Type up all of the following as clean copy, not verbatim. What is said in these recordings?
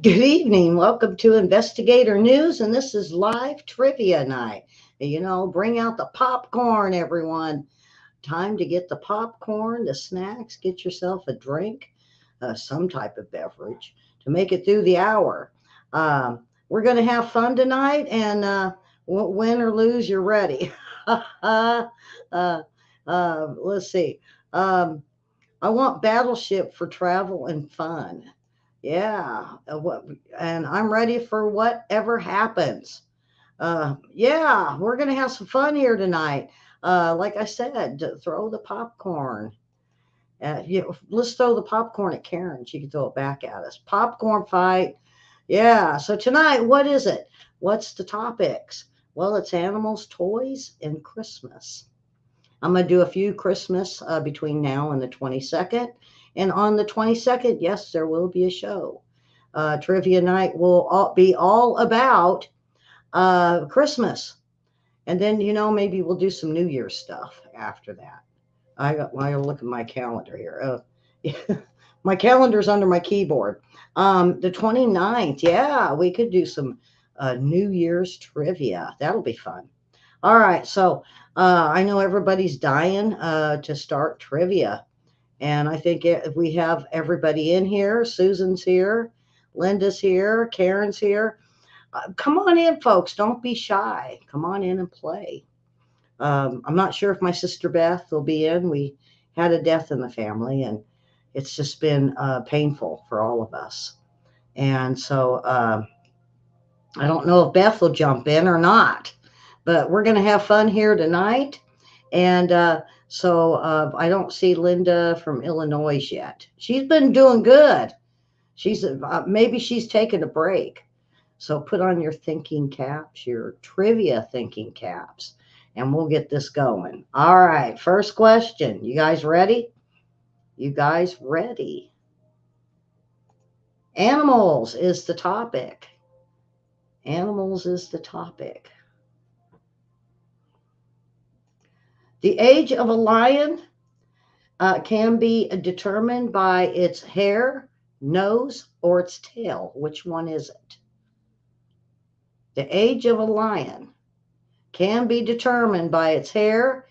Good evening. Welcome to Investigator News, and this is live trivia night. Bring out the popcorn, everyone. Time to get the popcorn, the snacks, get yourself a drink, some type of beverage to make it through the hour. We're going to have fun tonight, and win or lose, you're ready. uh, let's see. Um, I want Battleship for travel and fun. Yeah, and I'm ready for whatever happens. Yeah, we're gonna have some fun here tonight. Like I said, throw the popcorn. Let's throw the popcorn at Karen. She can throw it back at us. Popcorn fight. Yeah. So tonight, what is it? What's the topics? Well, it's animals, toys, and Christmas. I'm going to do a few Christmas between now and the 22nd. And on the 22nd, yes, there will be a show. Trivia night will be all about Christmas. And then, maybe we'll do some New Year's stuff after that. I gotta look at my calendar here. My calendar's under my keyboard. The 29th, yeah, we could do some New Year's trivia. That'll be fun. All right, so I know everybody's dying to start trivia, and I think we have everybody in here. Susan's here, Linda's here, Karen's here. Come on in, folks. Don't be shy. Come on in and play. I'm not sure if my sister Beth will be in. We had a death in the family, and it's just been painful for all of us. And so I don't know if Beth will jump in or not, but we're going to have fun here tonight. And I don't see Linda from Illinois yet. She's been doing good. Maybe she's taking a break. So put on your thinking caps, your trivia thinking caps, and we'll get this going. All right, first question. You guys ready? You guys ready? Animals is the topic. Animals is the topic. The age of a lion can be determined by its hair, nose, or its tail. Which one is it? The age of a lion can be determined by its hair,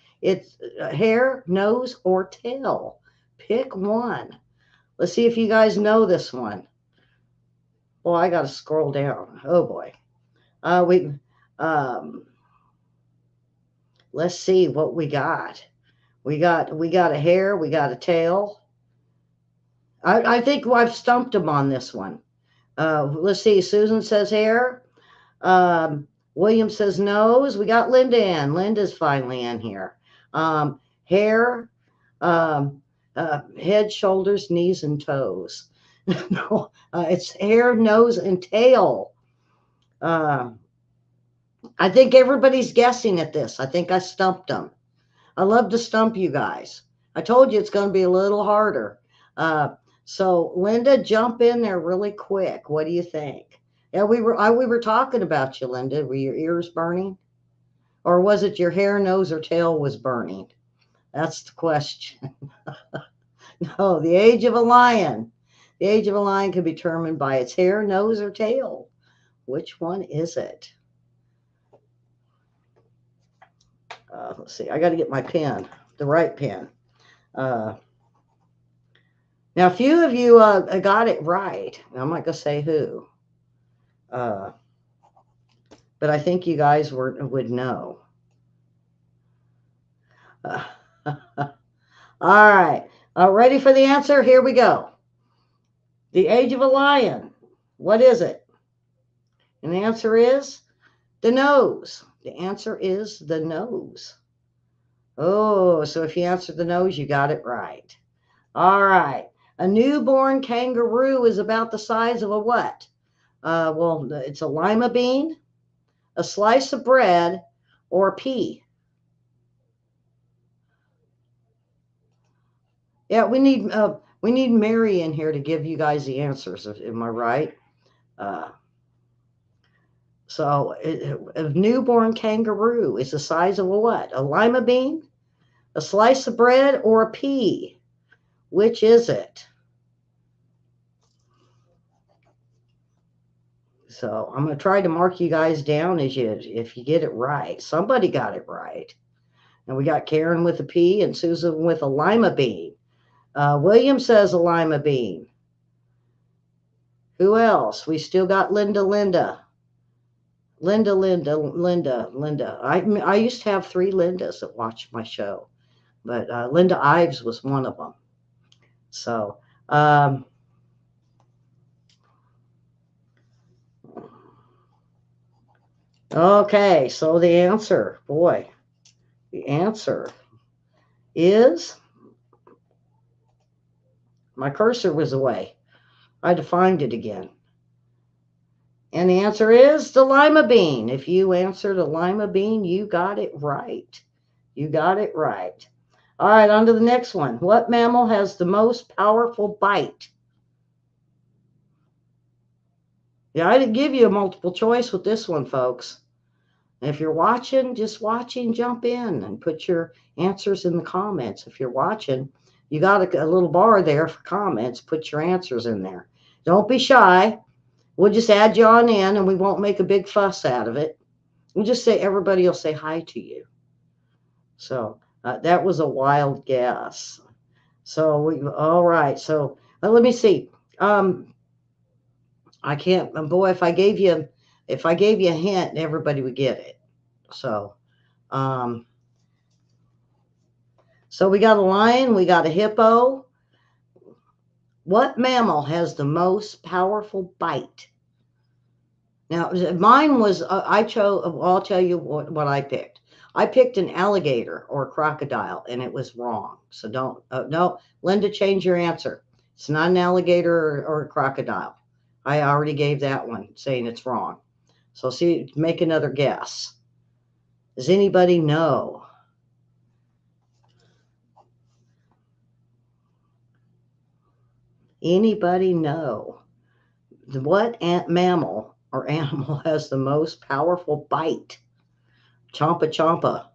nose, or tail. Pick one. Let's see if you guys know this one. Well, I got to scroll down. Oh boy. We um, let's see what we got. We got a hair. We got a tail. I think I've stumped him on this one. Let's see. Susan says hair. William says nose. We got Linda in. Linda's finally in here. Hair, head, shoulders, knees, and toes. No, it's hair, nose, and tail. Uh, I think everybody's guessing at this. I think I stumped them. I love to stump you guys. I told you it's going to be a little harder. Uh, so Linda, jump in there really quick. What do you think? Yeah, we were talking about you, Linda. Were your ears burning, or was it your hair, nose, or tail was burning? That's the question. No, the age of a lion. The age of a lion can be determined by its hair, nose, or tail. Which one is it? Let's see. I got to get my pen, the right pen. Uh, Now, a few of you got it right. I'm not going to say who, uh, but I think you guys would know. Uh, all right. Ready for the answer? Here we go. The age of a lion. What is it? And the answer is the nose. The answer is the nose. Oh, so if you answered the nose, you got it right. All right. A newborn kangaroo is about the size of a what? Well, it's a lima bean, a slice of bread, or a pea. Yeah, we need Mary in here to give you guys the answers. Am I right? Uh, a newborn kangaroo is the size of a what? A lima bean, a slice of bread, or a pea? Which is it? So I'm going to try to mark you guys down if you get it right. Somebody got it right. And we got Karen with a P and Susan with a lima bean. William says a lima bean. Who else? We still got Linda. I used to have 3 Lindas that watched my show, but Linda Ives was one of them. So, okay, so the answer, boy, the answer is, my cursor was away. I had to find it again. And the answer is the lima bean. If you answered a lima bean, you got it right. You got it right. All right, on to the next one. What mammal has the most powerful bite? Yeah, I didn't give you a multiple choice with this one, folks. If you're watching, just watching, jump in and put your answers in the comments. If you're watching, you got a little bar there for comments. Put your answers in there. Don't be shy. We'll just add you on in and we won't make a big fuss out of it. We'll just say everybody will say hi to you. So that was a wild guess. So all right. So let me see. I can't. Boy, if I gave you a hint, everybody would get it. So, so we got a lion, we got a hippo. What mammal has the most powerful bite? Now, mine was I chose. I'll tell you what I picked. I picked an alligator or a crocodile, and it was wrong. So don't. No, Linda, change your answer. It's not an alligator or a crocodile. I already gave that one, saying it's wrong. So see, make another guess. Does anybody know? Anybody know what mammal or animal has the most powerful bite? Chompa chompa.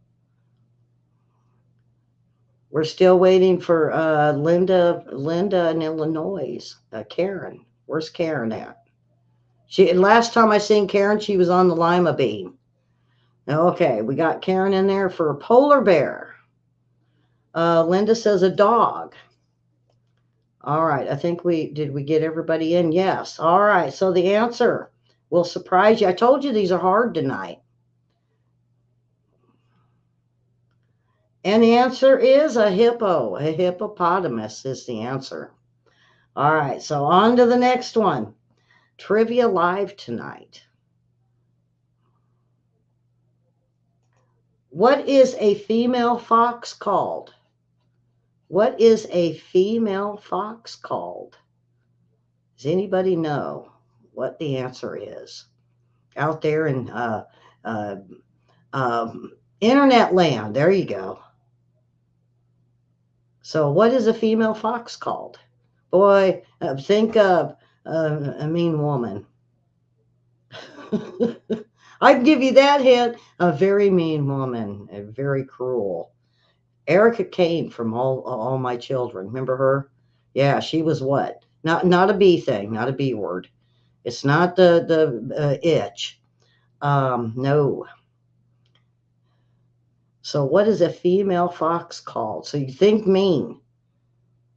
We're still waiting for Linda in Illinois. Karen. Where's Karen at? Last time I seen Karen, she was on the lima bean. Okay, we got Karen in there for a polar bear. Linda says a dog. All right, I think did we get everybody in? Yes. All right, so the answer will surprise you. I told you these are hard tonight. And the answer is a hippo. A hippopotamus is the answer. All right, so on to the next one. Trivia Live tonight. What is a female fox called? What is a female fox called? Does anybody know what the answer is? Out there in internet land, there you go. So what is a female fox called? Boy, think of a mean woman. I can give you that hint. A very mean woman, very cruel. Erica Kane from All My Children. Remember her? Yeah, she was what? Not a B thing, not a B word. It's not the itch. No. So what is a female fox called? So you think mean.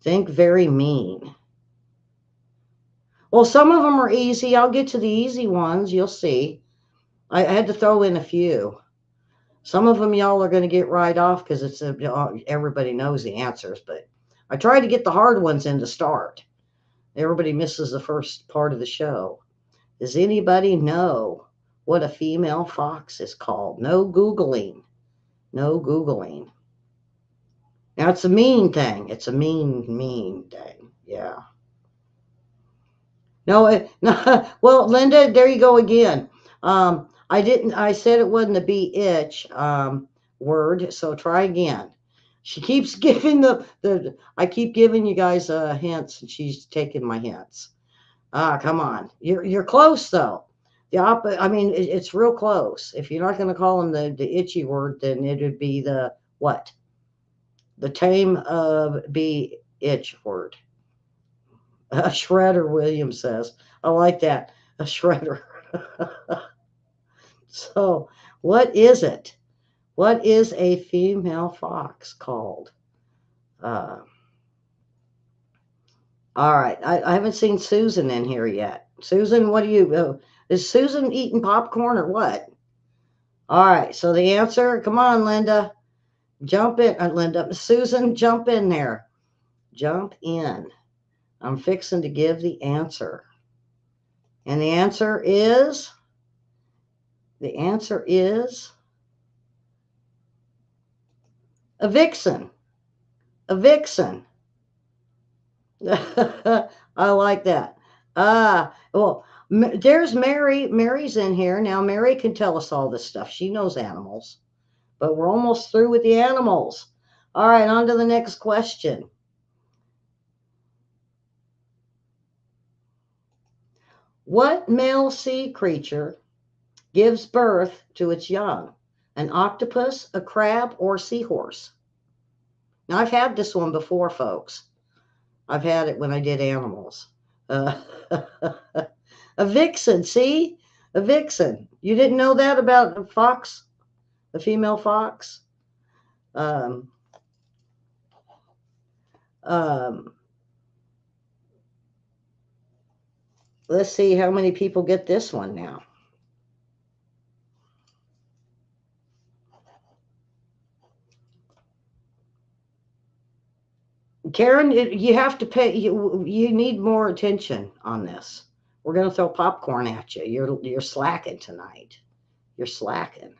Think very mean. Well, some of them are easy. I'll get to the easy ones. You'll see. I had to throw in a few. Some of them y'all are going to get right off because everybody knows the answers. But I try to get the hard ones in to start. Everybody misses the first part of the show. Does anybody know what a female fox is called? No Googling. No Googling. Now, it's a mean thing. It's a mean thing. Yeah. No, no. Well, Linda, there you go again. I said it wasn't a B itch word, so try again. She keeps giving I keep giving you guys hints, and she's taking my hints. Come on. You're close, though. I mean, it's real close. If you're not going to call them the itchy word, then it would be the what? The tame B itch word. A shredder, William says. I like that. A shredder. So, what is it? What is a female fox called? Uh, all right. I haven't seen Susan in here yet. Susan, what do you? Is Susan eating popcorn or what? All right. So the answer. Come on, Linda. Jump in, Linda. Susan, jump in there. Jump in. I'm fixing to give the answer. And the answer is a vixen. A vixen. I like that. Well, there's Mary. Mary's in here. Now, Mary can tell us all this stuff. She knows animals, but we're almost through with the animals. All right, on to the next question. What male sea creature gives birth to its young? An octopus, a crab, or seahorse? Now, I've had this one before, folks. I've had it when I did animals. Uh, a vixen, see? A vixen. You didn't know that about a fox? A female fox? Um, um, let's see how many people get this one now. Karen, you have to pay. You need more attention on this. We're going to throw popcorn at you. You're slacking tonight. You're slacking.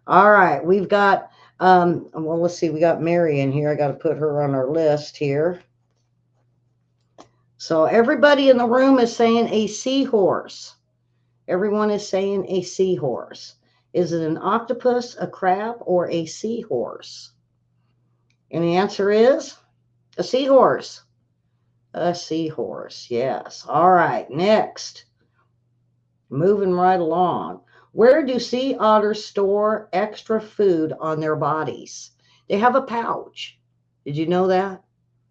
All right, we've got. Well, let's see. We got Mary in here. I got to put her on our list here. So everybody in the room is saying a seahorse. Everyone is saying a seahorse. Is it an octopus, a crab, or a seahorse? And the answer is a seahorse. A seahorse, yes. All right, next. Moving right along. Where do sea otters store extra food on their bodies? They have a pouch. Did you know that?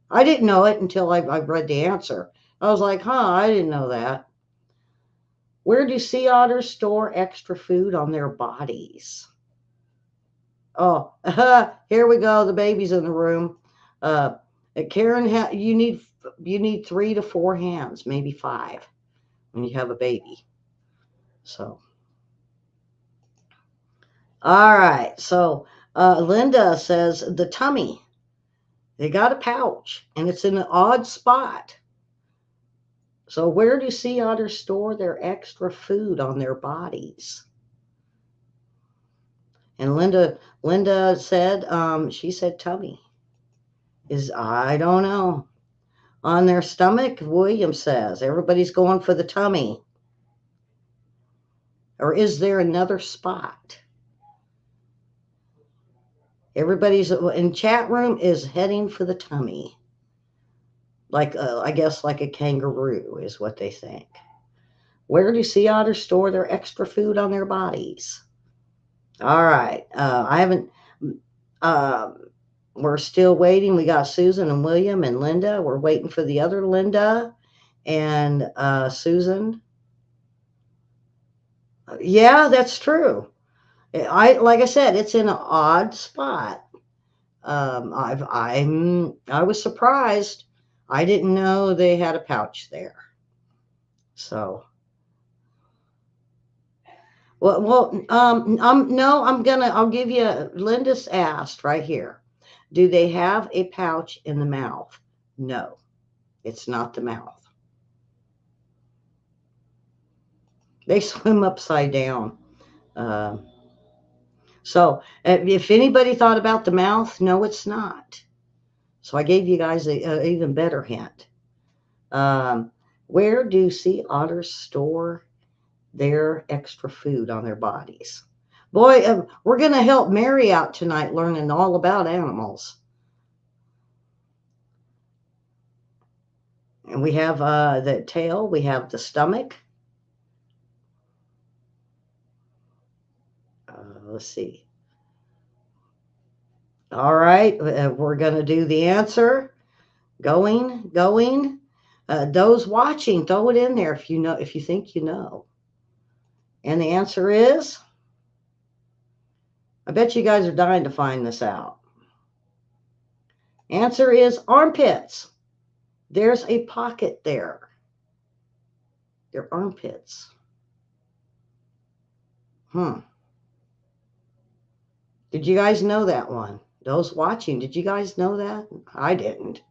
I didn't know it until I read the answer. I was like, I didn't know that. Where do sea otters store extra food on their bodies? Oh, here we go. The baby's in the room. Karen, you need 3 to 4 hands, maybe 5, when you have a baby. So, all right. So, Linda says the tummy. They got a pouch, and it's in an odd spot. So, where do sea otters store their extra food on their bodies? And Linda said, she said tummy. I don't know. On their stomach, William says. Everybody's going for the tummy. Or is there another spot? Everybody's in chat room is heading for the tummy. Like, I guess like a kangaroo is what they think. Where do sea otters store their extra food on their bodies? All right. I haven't, we're still waiting. We got Susan and William and Linda. We're waiting for the other Linda and Susan. Yeah, that's true. Like I said, it's in an odd spot. I was surprised. I didn't know they had a pouch there. So, no, I'll give you. Linda's asked right here. Do they have a pouch in the mouth? No, it's not the mouth. They swim upside down. So if anybody thought about the mouth, no, it's not. So I gave you guys an even better hint. Where do sea otters store their extra food on their bodies? Boy, we're going to help Mary out tonight learning all about animals. And we have the tail, we have the stomach. Let's see. All right, we're going to do the answer. Going. Those watching, throw it in there if you know, if you think you know. And the answer is, I bet you guys are dying to find this out. Answer is armpits. There's a pocket there. They're armpits. Did you guys know that one? Those watching, did you guys know that? I didn't.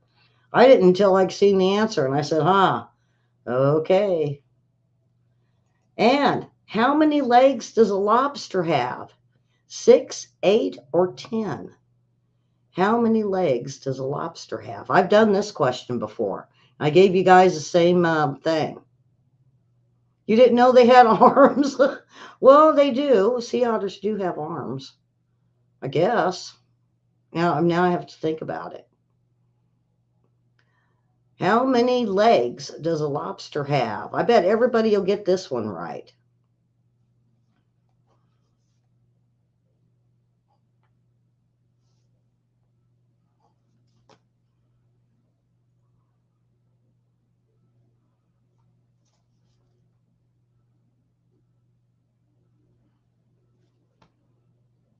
I didn't until I seen the answer, and I said, okay. And how many legs does a lobster have? 6, 8, or 10? How many legs does a lobster have? I've done this question before. I gave you guys the same thing. You didn't know they had arms? Well, they do. Sea otters do have arms, I guess. Now I have to think about it. How many legs does a lobster have? I bet everybody will get this one right.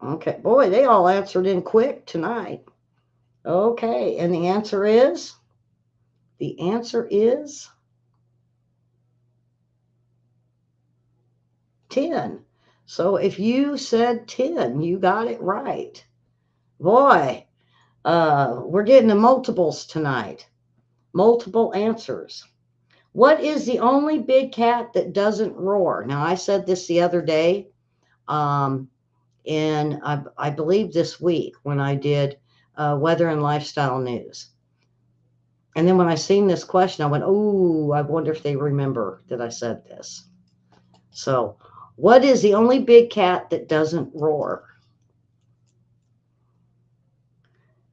Okay, boy, they all answered in quick tonight. Okay, and the answer is? The answer is 10. So if you said 10, you got it right. Boy, we're getting the multiples tonight. Multiple answers. What is the only big cat that doesn't roar? Now, I said this the other day, and I believe this week when I did weather and lifestyle news. And then when I seen this question, I went, oh, I wonder if they remember that I said this. So, what is the only big cat that doesn't roar?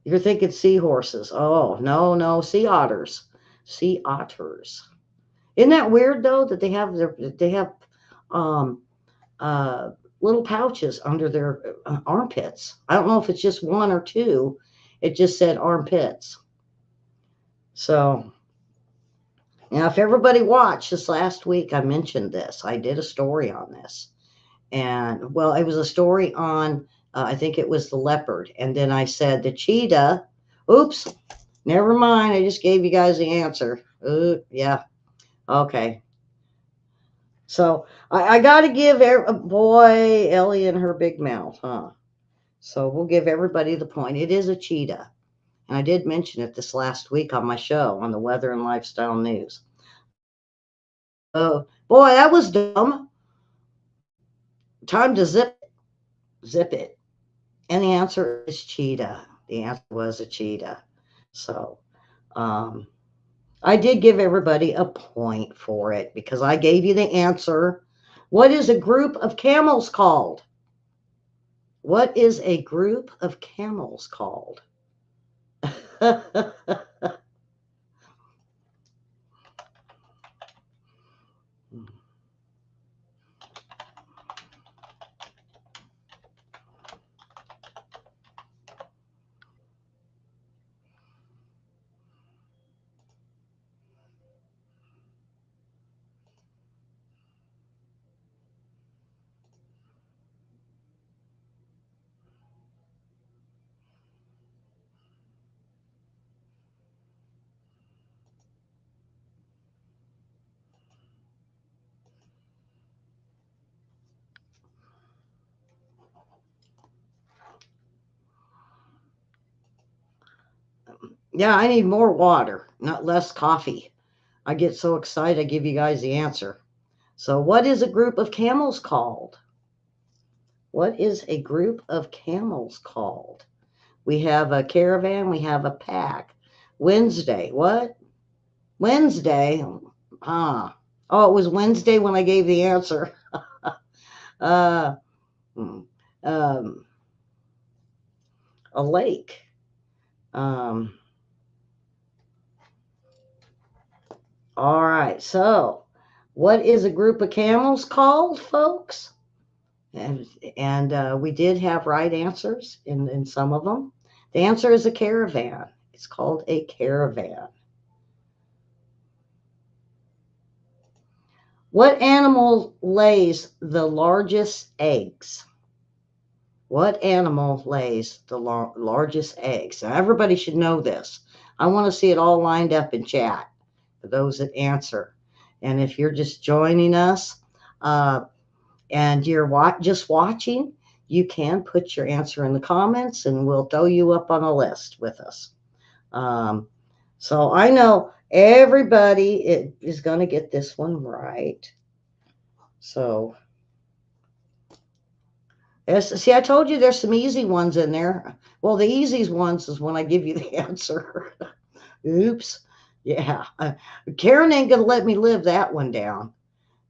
You're thinking seahorses. Oh, no, sea otters. Sea otters. Isn't that weird though that they have little pouches under their armpits? I don't know if it's just one or two. It just said armpits. So now, if everybody watched this last week, I mentioned this. I did a story on this. And, well, it was a story on, I think it was the leopard. And then I said the cheetah. Oops, never mind. I just gave you guys the answer. Yeah. Okay. So I got to give, boy, Ellie and her big mouth, huh? So we'll give everybody the point. It is a cheetah. And I did mention it this last week on my show on the Weather and Lifestyle News. Oh, boy, that was dumb. Time to zip it. And the answer is cheetah. The answer was a cheetah. So I did give everybody a point for it because I gave you the answer. What is a group of camels called? What is a group of camels called? Yeah, I need more water, not less coffee. I get so excited I give you guys the answer. So what is a group of camels called? What is a group of camels called? We have a caravan, we have a pack. Wednesday, what? Wednesday? Oh, it was Wednesday when I gave the answer. uh, um, a lake. All right, so what is a group of camels called, folks? And we did have right answers in some of them. The answer is a caravan. It's called a caravan. What animal lays the largest eggs? What animal lays the largest eggs? Now, everybody should know this. I want to see it all lined up in chat for those that answer. And if you're just joining us uh, and you're just watching, you can put your answer in the comments and we'll throw you up on a list with us. Um, so I know everybody is going to get this one right. So, see, I told you there's some easy ones in there. Well, the easiest ones is when I give you the answer. Oops. Yeah. Karen ain't going to let me live that one down.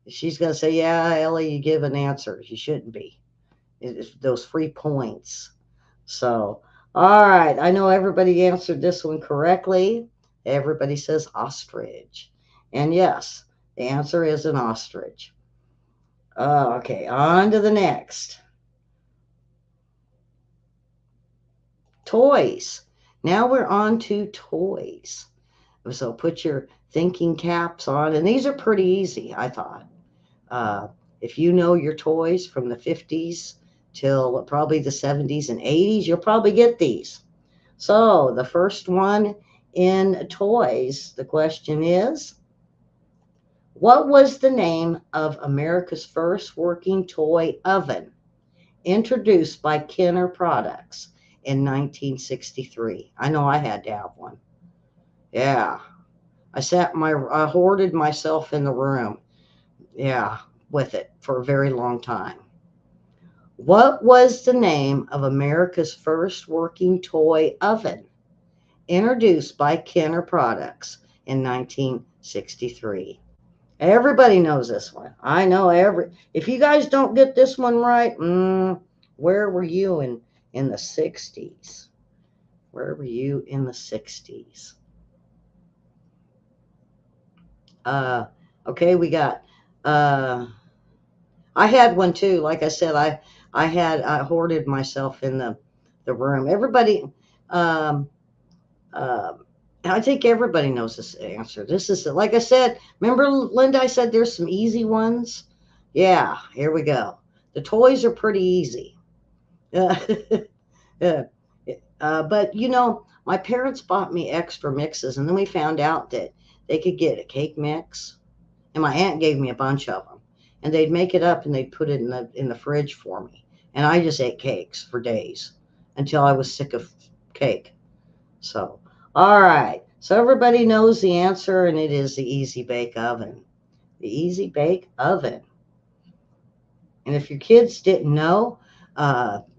She's going to say, yeah, Ellie, you give an answer. You shouldn't be. It's those free points. So, all right. I know everybody answered this one correctly. Everybody says ostrich. And yes, the answer is an ostrich. Okay, on to the next. Toys. Now we're on to toys. So put your thinking caps on. And these are pretty easy, I thought. Uh, if you know your toys from the 50s till probably the 70s and 80s, you'll probably get these. So the first one in toys, the question is, what was the name of America's first working toy oven introduced by Kenner Products in 1963? I know I had to have one. Yeah. I hoarded myself in the room. Yeah, with it for a very long time. What was the name of America's first working toy oven introduced by Kenner Products in 1963? Everybody knows this one. I know if you guys don't get this one right, where were you in the 60s? Where were you in the 60s? Okay, we got I had one too. Like I said, I hoarded myself in the room. Everybody, um, uh, I think everybody knows this answer. This is like I said. Remember, Linda? I said there's some easy ones. Yeah, here we go. The toys are pretty easy. Uh, but my parents bought me extra mixes, and then we found out that they could get a cake mix, and my aunt gave me a bunch of them, and they'd make it up and they'd put it in the fridge for me, and I just ate cakes for days until I was sick of cake. So, all right, so everybody knows the answer, and it is the Easy Bake Oven. The Easy Bake Oven. And if your kids didn't know,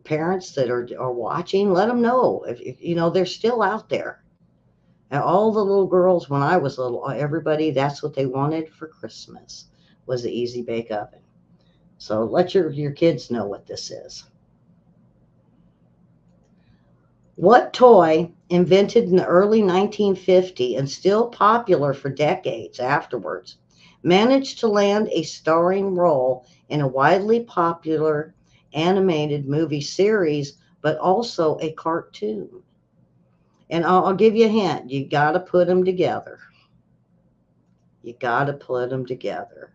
parents that are watching, let them know if they're still out there. And all the little girls, when I was little, everybody, that's what they wanted for Christmas was the Easy Bake Oven. So let your kids know what this is. What toy, invented in the early 1950s and still popular for decades afterwards, managed to land a starring role in a widely popular animated movie series, but also a cartoon? And I'll give you a hint. You got to put them together. You got to put them together.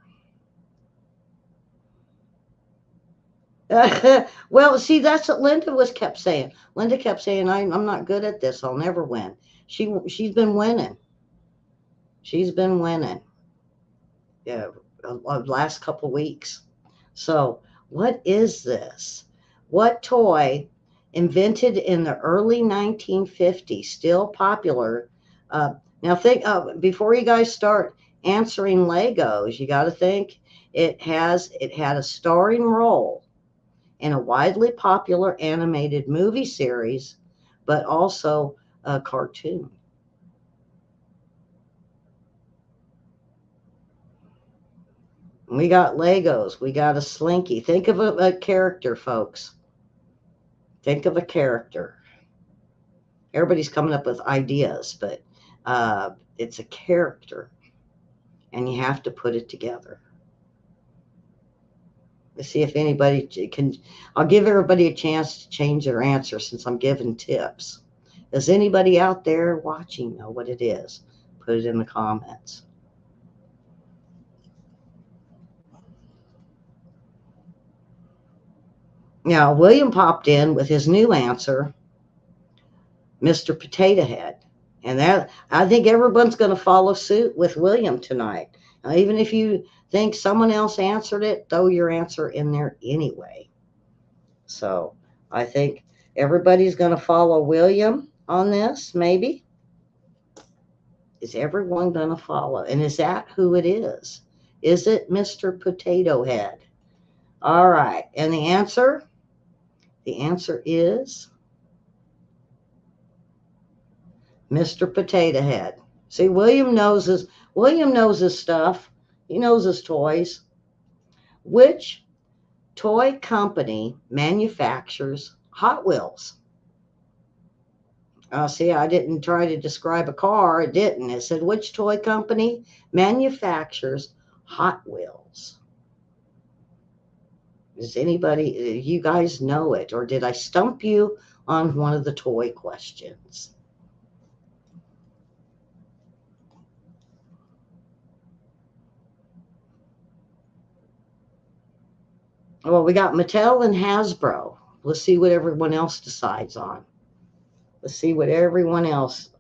Well, see, that's what Linda kept saying. Linda kept saying, I'm not good at this. I'll never win. She's been winning. She's been winning. Yeah, last couple weeks. So, what is this? What toy, invented in the early 1950s, still popular? Now, think before you guys start answering Legos, you got to think it had a starring role in a widely popular animated movie series, but also a cartoon. We got Legos. We got a Slinky. Think of a character, folks. Think of a character. Everybody's coming up with ideas, but it's a character, and you have to put it together. Let's see if anybody can. I'll give everybody a chance to change their answer since I'm giving tips. Does anybody out there watching know what it is? Put it in the comments. Now, William popped in with his new answer, Mr. Potato Head. And that, I think everyone's going to follow suit with William tonight. Now, even if you think someone else answered it, throw your answer in there anyway. So I think everybody's going to follow William on this, maybe. Is everyone going to follow? And is that who it is? Is it Mr. Potato Head? All right. And the answer? The answer is Mr. Potato Head. See, William knows his stuff. He knows his toys. Which toy company manufactures Hot Wheels? See, I didn't try to describe a car. It didn't. It said, which toy company manufactures Hot Wheels? Does anybody, you guys know it? Or did I stump you on one of the toy questions? Well, we got Mattel and Hasbro. Let's see what everyone else decides on. Let's see what everyone else.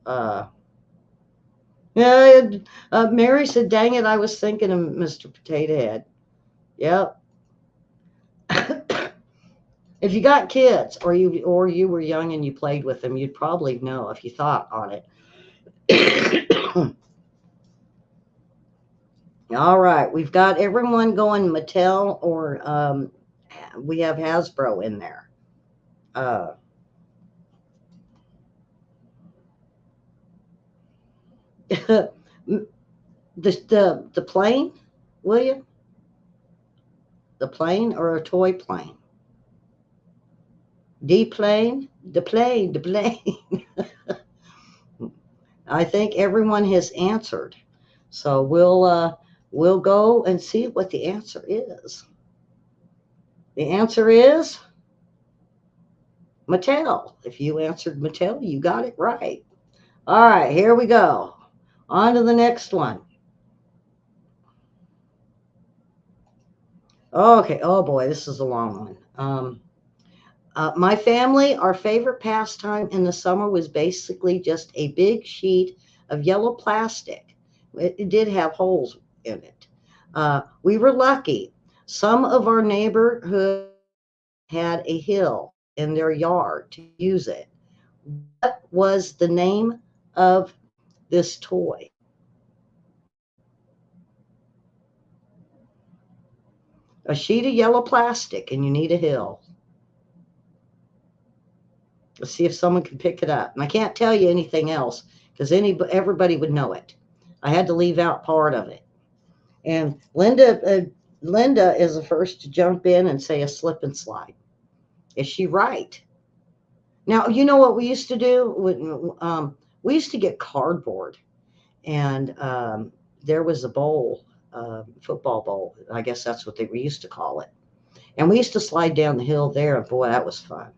Yeah, Mary said, "Dang it, I was thinking of Mr. Potato Head." Yep. If you got kids, or you were young and you played with them, you'd probably know if you thought on it. All right, we've got everyone going Mattel, or we have Hasbro in there. Uh, the plane, William? The plane or a toy plane? The plane, the plane, the plane. I think everyone has answered, so we'll go and see what the answer is. The answer is Mattel. If you answered Mattel, you got it right. All right, here we go. On to the next one. Okay. Oh boy, this is a long one. My family, our favorite pastime in the summer was basically just a big sheet of yellow plastic. It did have holes in it. We were lucky. Some of our neighborhood had a hill in their yard to use it. What was the name of this toy? A sheet of yellow plastic, and you need a hill. Let's see if someone can pick it up. And I can't tell you anything else because everybody would know it. I had to leave out part of it. And Linda is the first to jump in and say a slip and slide. Is she right? Now, you know what we used to do? We used to get cardboard, and there was a bowl, football bowl. I guess that's what we used to call it. And we used to slide down the hill there, and boy, that was fun.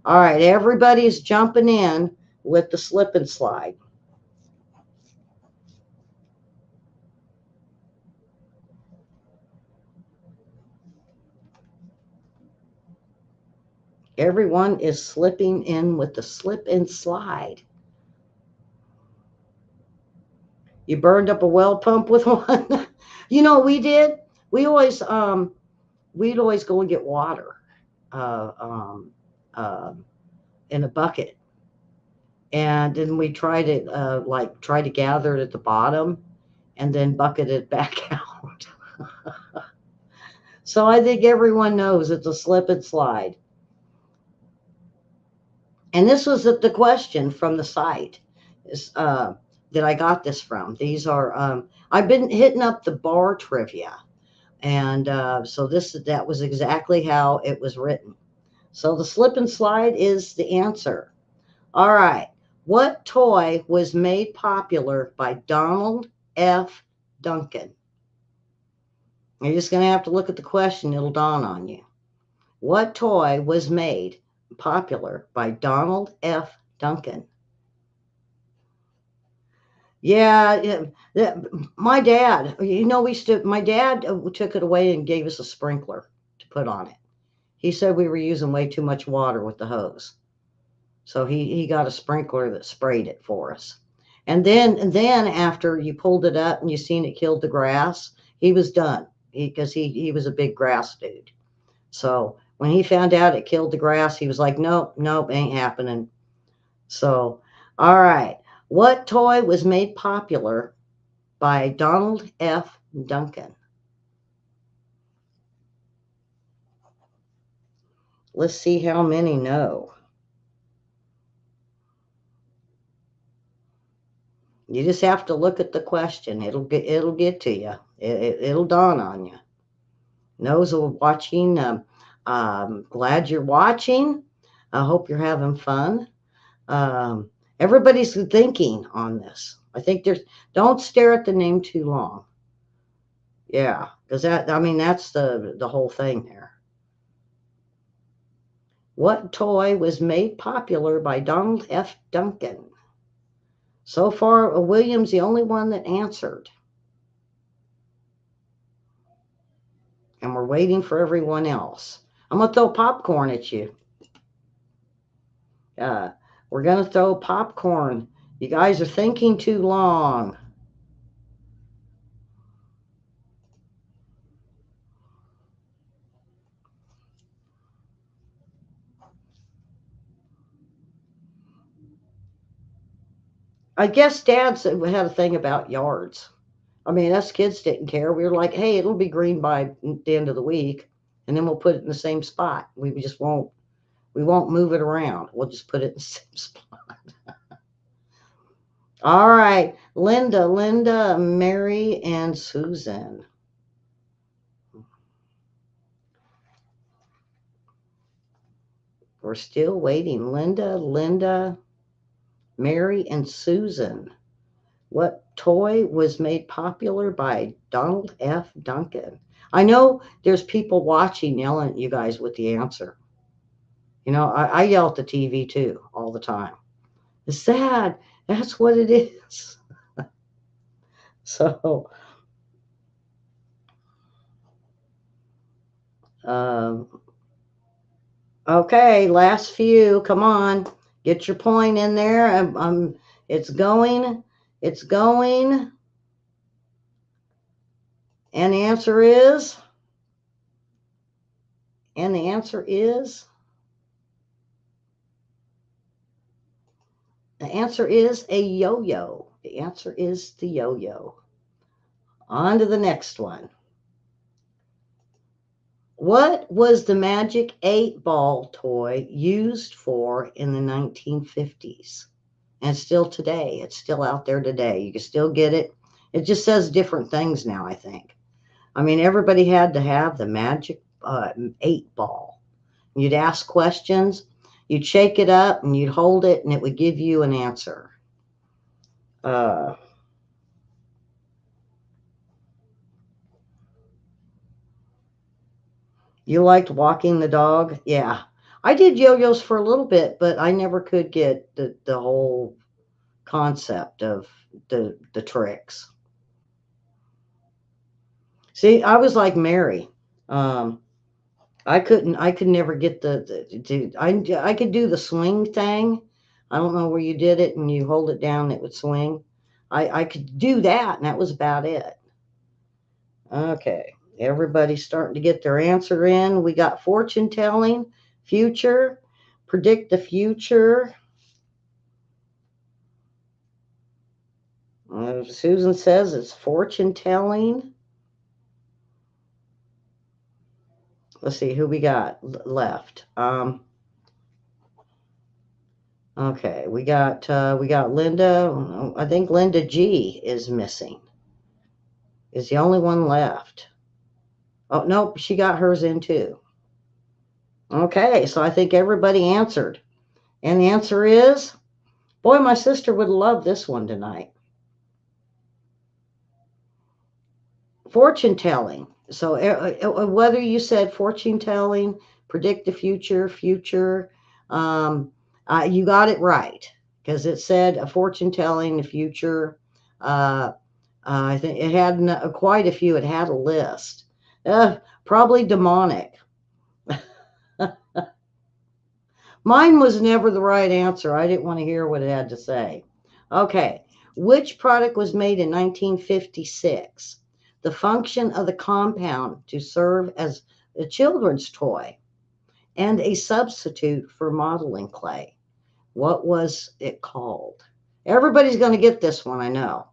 All right, everybody's jumping in with the slip and slide. Everyone is slipping in with the slip and slide. You burned up a well pump with one. You know what we did? We always we'd always go and get water uh, um, uh, in a bucket, and then we try to try to gather it at the bottom, and then bucket it back out. So I think everyone knows it's a slip and slide. And this was the question from the site is, that I got this from. These are I've been hitting up the bar trivia, and so that was exactly how it was written. So the slip and slide is the answer. All right. What toy was made popular by Donald F. Duncan? You're just going to have to look at the question. It'll dawn on you. What toy was made popular by Donald F. Duncan? Yeah, my dad, my dad took it away and gave us a sprinkler to put on it. He said we were using way too much water with the hose. So he got a sprinkler that sprayed it for us. And then after you pulled it up and you seen it killed the grass, he was done because he was a big grass dude. So when he found out it killed the grass, he was like, nope, nope, ain't happening. So, all right. What toy was made popular by Donald F. Duncan? Let's see how many know. You just have to look at the question. It'll get to you. It'll dawn on you. Those who are watching, glad you're watching. I hope you're having fun. Um, Everybody's thinking on this. I think don't stare at the name too long. Yeah, because that's the whole thing there. What toy was made popular by Donald F. Duncan? So far, William's the only one that answered. And we're waiting for everyone else. I'm going to throw popcorn at you. Uh, we're going to throw popcorn. You guys are thinking too long. I guess Dad had a thing about yards. I mean, us kids didn't care. We were like, hey, it'll be green by the end of the week, and then we'll put it in the same spot. We won't move it around. We'll just put it in the same spot. All right, Linda, Mary, and Susan. We're still waiting. Linda, Mary, and Susan. What toy was made popular by Donald F. Duncan? I know there's people watching yelling at you guys with the answer. I yell at the TV too all the time. It's sad. That's what it is. So, um, okay, last few. Come on, get your point in there. It's going. It's going. And the answer is. And the answer is. The answer is a yo-yo. The answer is the yo-yo. On to the next one. What was the Magic 8-ball toy used for in the 1950s? And still today. It's still out there today. You can still get it. It just says different things now, I think. I mean, everybody had to have the Magic 8-ball. You'd ask questions, you'd shake it up, and you'd hold it, and it would give you an answer. You liked walking the dog? Yeah. I did yo-yos for a little bit, but I never could get the whole concept of the tricks. See, I was like Mary. Um, I could never get I could do the swing thing. I don't know where you did it and you hold it down and it would swing. I could do that and that was about it. Okay. Everybody's starting to get their answer in. We got fortune telling, future, predict the future. Susan says it's fortune telling. Let's see who we got left. Okay, we got Linda. I think Linda G is missing. Is the only one left. Oh nope, she got hers in too. Okay, so I think everybody answered. And the answer is, boy, my sister would love this one tonight. Fortune telling. So whether you said fortune telling, predict the future, you got it right because it said a fortune telling the future. I think it had quite a few. It had a list. Probably demonic. Mine was never the right answer. I didn't want to hear what it had to say. Okay. Which product was made in 1956? The function of the compound to serve as a children's toy and a substitute for modeling clay. What was it called? Everybody's going to get this one, I know.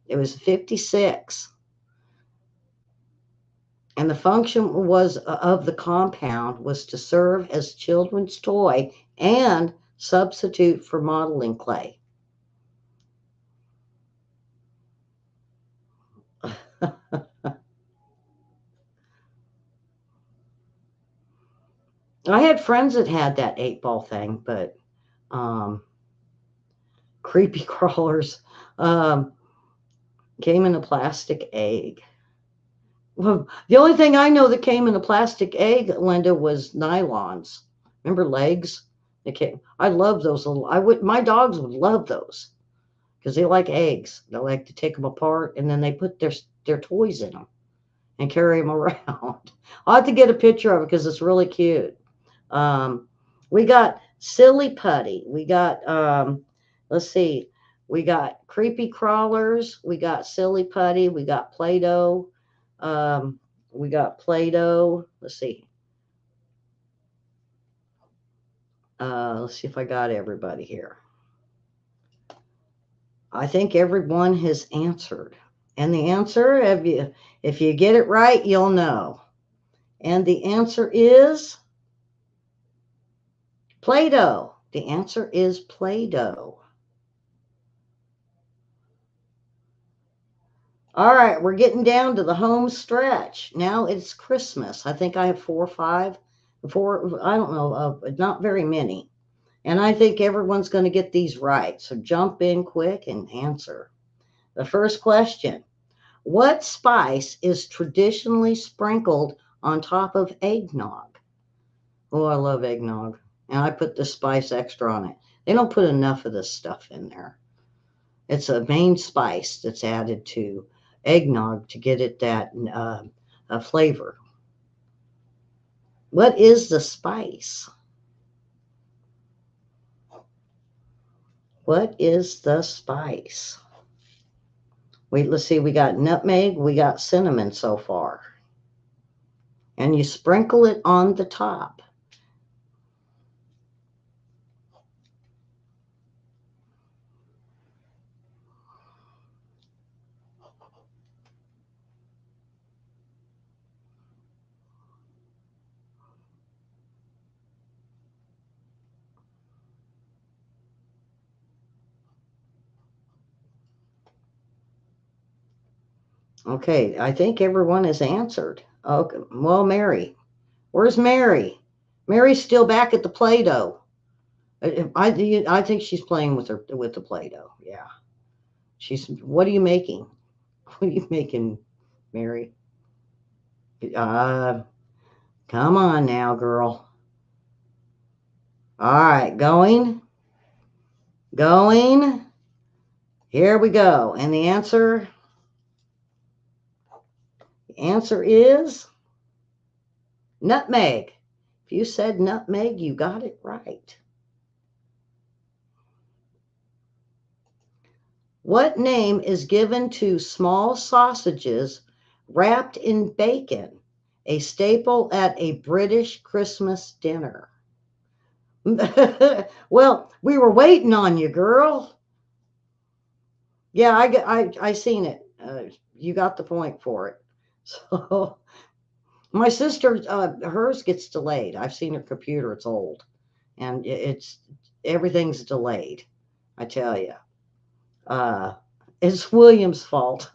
It was 56. And the function was of the compound was to serve as children's toy and substitute for modeling clay. I had friends that had that 8-ball thing, but um, creepy crawlers um, came in a plastic egg. Well, the only thing I know that came in a plastic egg, Linda, was nylons. Remember legs? They came. I love those little. I would. My dogs would love those because they like eggs. They like to take them apart and then they put their toys in them and carry them around. I'll have to get a picture of it because it's really cute. Um, we got silly putty. We got let's see. We got creepy crawlers. We got silly putty. We got Play-Doh. Um, we got Play-Doh. Let's see. Let's see if I got everybody here. I think everyone has answered. And the answer, if you get it right, you'll know. And the answer is Play-Doh. The answer is Play-Doh. All right, we're getting down to the home stretch. Now it's Christmas. I think I have 4 or 5, 4, I don't know, not very many. And I think everyone's going to get these right. So jump in quick and answer. The first question: what spice is traditionally sprinkled on top of eggnog? Oh, I love eggnog. And I put the spice extra on it. They don't put enough of this stuff in there. It's a main spice that's added to eggnog to get it that flavor. What is the spice? What is the spice? Wait, let's see. We got nutmeg. We got cinnamon so far. And you sprinkle it on the top. Okay, I think everyone has answered. Okay, well, Mary. Where's Mary? Mary's still back at the Play-Doh. I think she's playing with the Play-Doh. Yeah. She's. What are you making? What are you making, Mary? Uh, come on now, girl. All right, going. Here we go. And the answer is nutmeg. If you said nutmeg, you got it right. What name is given to small sausages wrapped in bacon, a staple at a British Christmas dinner? Well, we were waiting on you, girl. Yeah, I seen it. You got the point for it. So my sister, hers gets delayed. I've seen her computer; it's old, and it's everything's delayed. I tell you, uh, it's William's fault.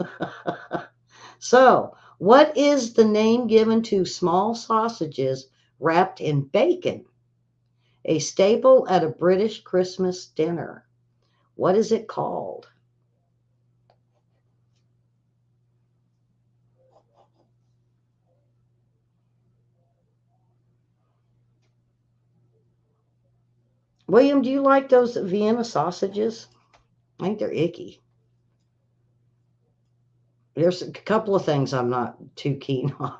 So, what is the name given to small sausages wrapped in bacon, a staple at a British Christmas dinner? What is it called? William, do you like those Vienna sausages? I think they're icky. There's a couple of things I'm not too keen on.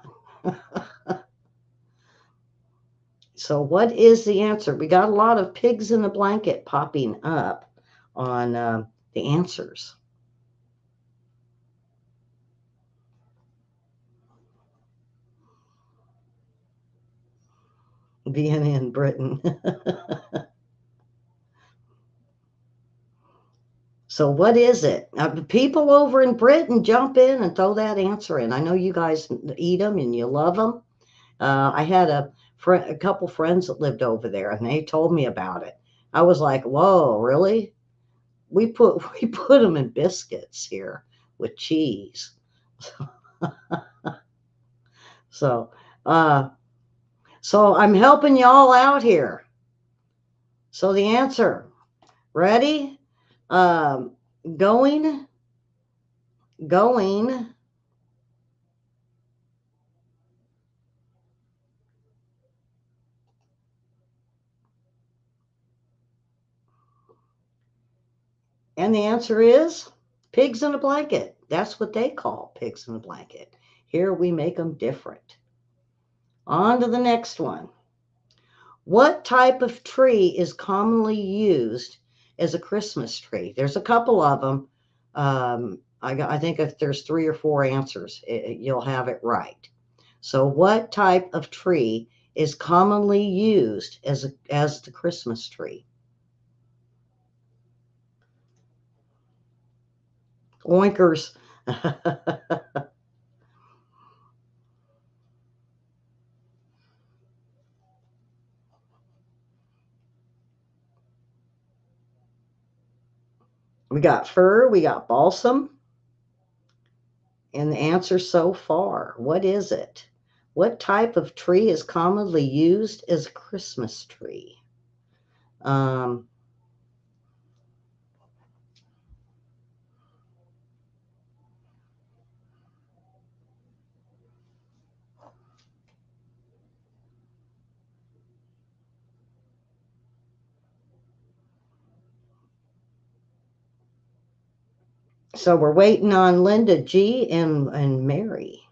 So what is the answer? We got a lot of pigs in a blanket popping up on the answers. Vienna in Britain. So what is it? People over in Britain, jump in and throw that answer in. I know you guys eat them and you love them. I had a couple friends that lived over there, and they told me about it. I was like, "Whoa, really? We put we put them in biscuits here with cheese." So, uh, so I'm helping y'all out here. So the answer, ready? Um, going, going. And the answer is pigs in a blanket. That's what they call pigs in a blanket. Here we make them different. On to the next one. What type of tree is commonly used as a Christmas tree? There's a couple of them. I think if there's 3 or 4 answers, you'll have it right. So, what type of tree is commonly used as the Christmas tree? Oinkers. We got fir, we got balsam, and the answer so far, what is it? What type of tree is commonly used as a Christmas tree? Um, so we're waiting on Linda G and Mary.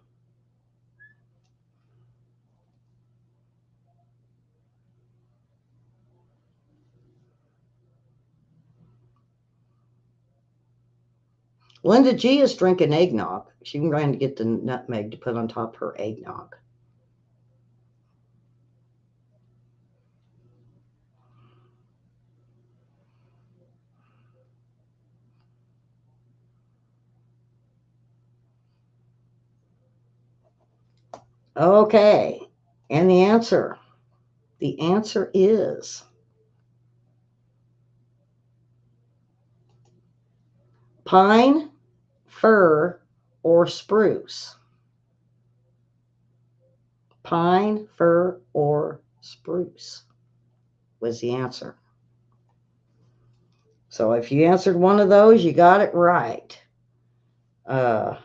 Linda G is drinking eggnog. She's trying to get the nutmeg to put on top of her eggnog. Okay, and the answer is pine, fir, or spruce. Pine, fir, or spruce was the answer. So if you answered one of those, you got it right. Uh,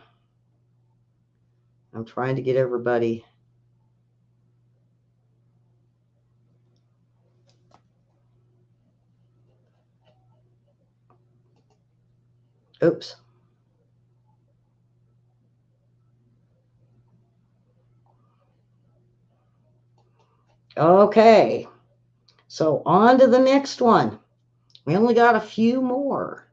I'm trying to get everybody. Oops. Okay. So on to the next one. We only got a few more.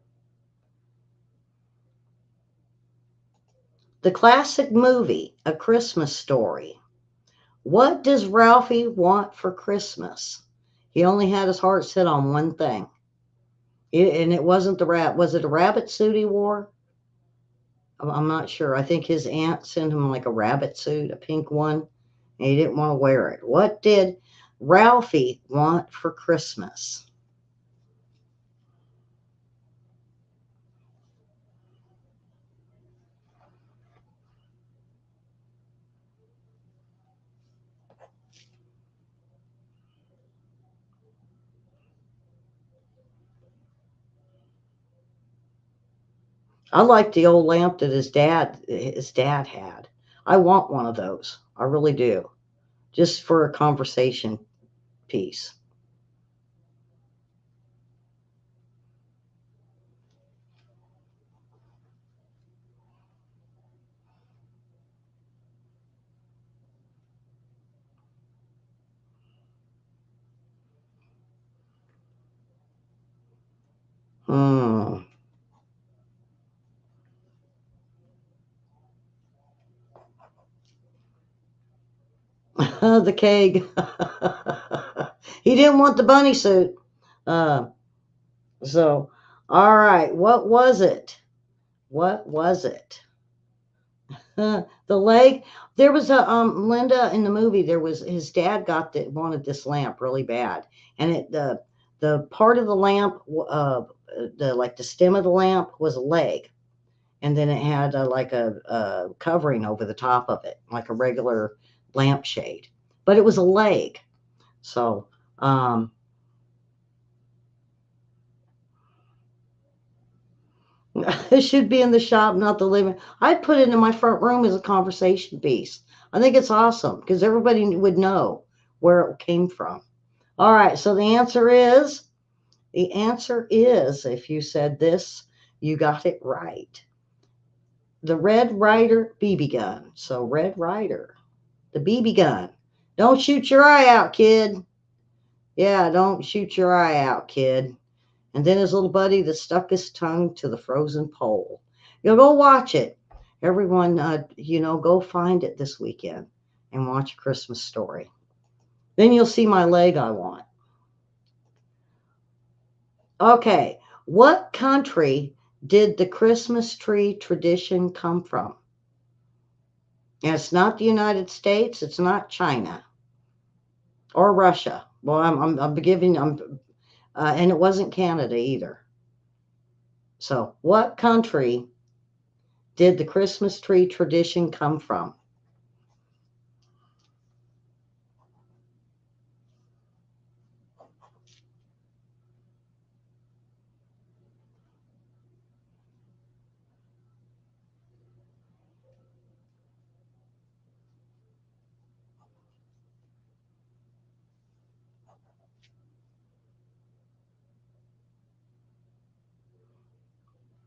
The classic movie, A Christmas Story. What does Ralphie want for Christmas? He only had his heart set on one thing. And it wasn't the rat. Was it a rabbit suit he wore? I'm not sure. I think his aunt sent him like a rabbit suit, a pink one, and he didn't want to wear it. What did Ralphie want for Christmas? I like the old lamp that his dad had. I want one of those. I really do. Just for a conversation piece. Hmm. The keg. He didn't want the bunny suit. Uh, so, all right. What was it? What was it? The leg. There was a Linda in the movie. There was his dad wanted this lamp really bad, and the part of the lamp, the like the stem of the lamp was a leg, and then it had like a covering over the top of it, like a regular lampshade, but it was a leg. So um, it should be in the shop, not the living. I'd put it in my front room as a conversation piece. I think it's awesome because everybody would know where it came from. All right, so the answer is, if you said this, you got it right. The Red Ryder BB gun. So Red Ryder, the BB gun. Don't shoot your eye out, kid. Yeah, don't shoot your eye out, kid. And then his little buddy that stuck his tongue to the frozen pole. You'll go watch it. Everyone, go find it this weekend and watch A Christmas Story. Then you'll see my leg I want. Okay, what country did the Christmas tree tradition come from? And it's not the United States. It's not China or Russia. Well, I'm giving. And it wasn't Canada either. So, what country did the Christmas tree tradition come from?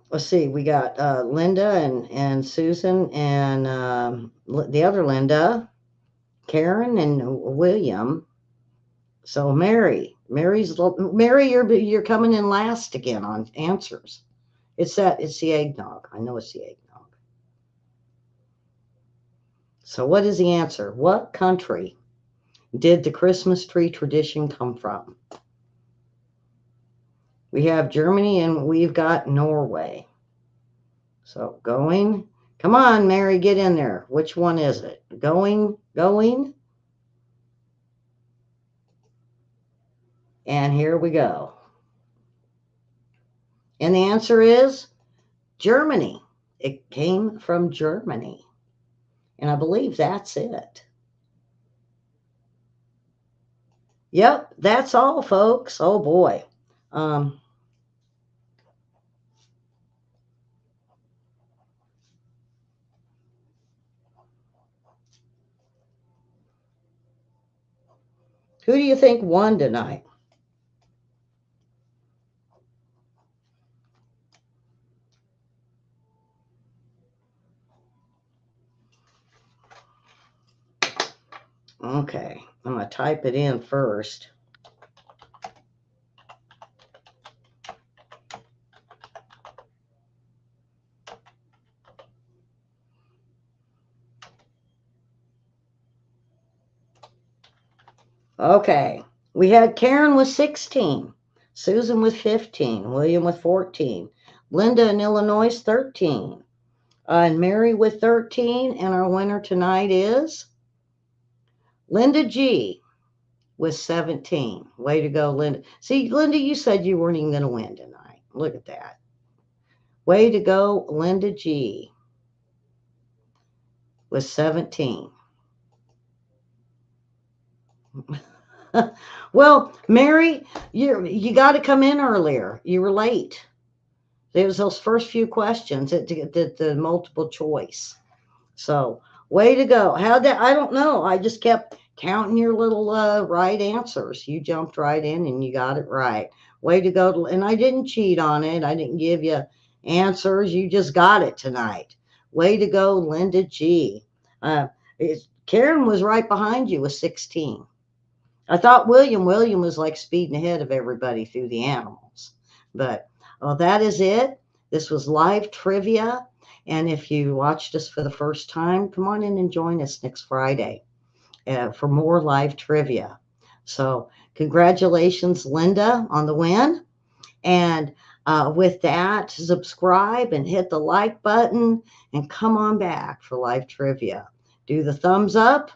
Let's see. We got Linda and Susan and the other Linda, Karen and William. So Mary, you're coming in last again on answers. It's the eggnog. I know it's the eggnog. So what is the answer? What country did the Christmas tree tradition come from? We have Germany and we've got Norway. So going. Come on, Mary, get in there. Which one is it? Going. And here we go. And the answer is Germany. It came from Germany. And I believe that's it. Yep, that's all, folks. Oh boy. Um, who do you think won tonight? Okay, I'm going to type it in first. Okay, we had Karen with 16, Susan with 15, William with 14, Linda in Illinois 13, and Mary with 13. And our winner tonight is Linda G with 17. Way to go, Linda. See, Linda, you said you weren't even going to win tonight. Look at that. Way to go, Linda G with 17. Well, Mary, you got to come in earlier. You were late. There was those first few questions that the multiple choice. So way to go. How that I don't know. I just kept counting your little right answers. You jumped right in and you got it right. Way to go. And I didn't cheat on it. I didn't give you answers. You just got it tonight. Way to go, Linda G. Uh, Karen was right behind you with 16. I thought William was like speeding ahead of everybody through the animals. But Well, that is it. This was live trivia. And if you watched us for the first time, come on in and join us next Friday for more live trivia. So, congratulations, Linda, on the win. And with that, subscribe and hit the like button and come on back for live trivia. Do the thumbs up.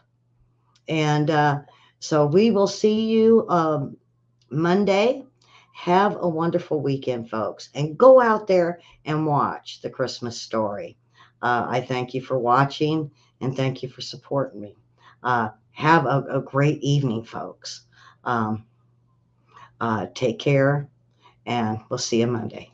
And so we will see you Monday. Have a wonderful weekend, folks, and go out there and watch The Christmas Story. I thank you for watching and thank you for supporting me. Have a great evening, folks. Take care, and we'll see you Monday.